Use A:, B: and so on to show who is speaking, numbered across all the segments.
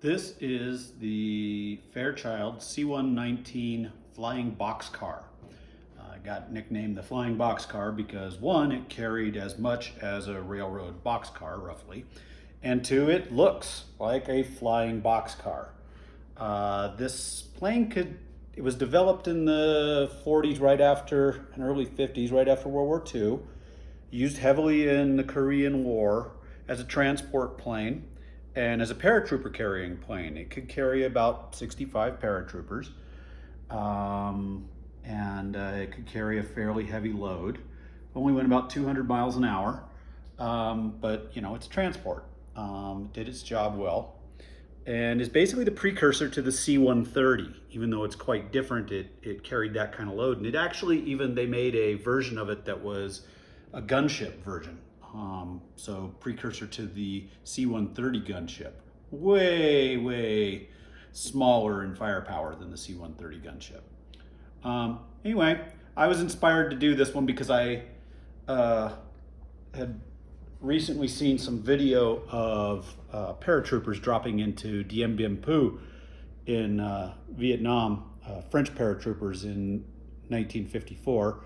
A: This is the Fairchild C119 flying boxcar. I got nicknamed the flying boxcar because one, it carried as much as a railroad boxcar roughly, and two, it looks like a flying boxcar. This plane it was developed in the 40s right after, and early 50s right after World War II, used heavily in the Korean War as a transport plane and as a paratrooper carrying plane. It could carry about 65 paratroopers, and it could carry a fairly heavy load. Only went about 200 miles an hour, but you know, it's transport. Did its job well, and is basically the precursor to the C-130. Even though it's quite different, it carried that kind of load. And it actually, even they made a version of it that was a gunship version. So precursor to the C-130 gunship. Way smaller in firepower than the C-130 gunship. Anyway, I was inspired to do this one because I had recently seen some video of paratroopers dropping into Dien Bien Phu in Vietnam, French paratroopers in 1954.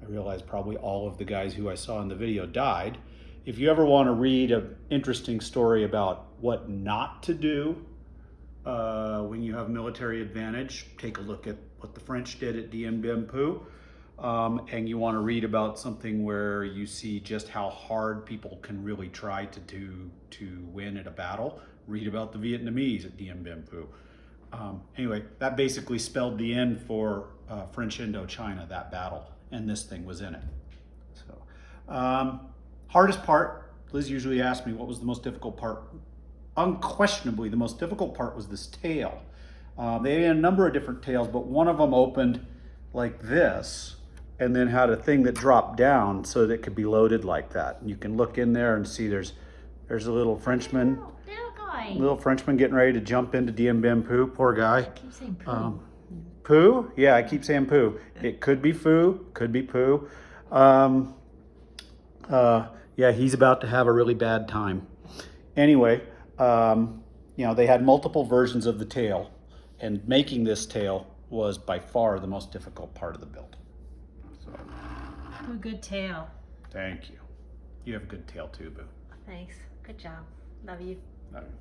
A: I realized probably all of the guys who I saw in the video died. If you ever want to read an interesting story about what not to do when you have military advantage, take a look at what the French did at Dien Bien Phu. And you want to read about something where you see just how hard people can really try to win at a battle, read about the Vietnamese at Dien Bien Phu. Anyway, that basically spelled the end for French Indochina, that battle, and this thing was in it. So, hardest part, Liz usually asks me what was the most difficult part. Unquestionably, the most difficult part was this tail. They had a number of different tails, but one of them opened like this, and then had a thing that dropped down so that it could be loaded like that. And you can look in there and see there's a little Frenchman, little Frenchman getting ready to jump into Dien Bien Phu. Poor guy.
B: I keep saying poo.
A: Poo? Yeah, I keep saying poo. It could be foo, could be poo. Yeah, he's about to have a really bad time. Anyway, you know, they had multiple versions of the tail, and making this tail was by far the most difficult part of the build. So,
B: A good tail.
A: thank you. You have a good tail too, Boo.
B: Thanks. Good job. Love you.
A: Love you.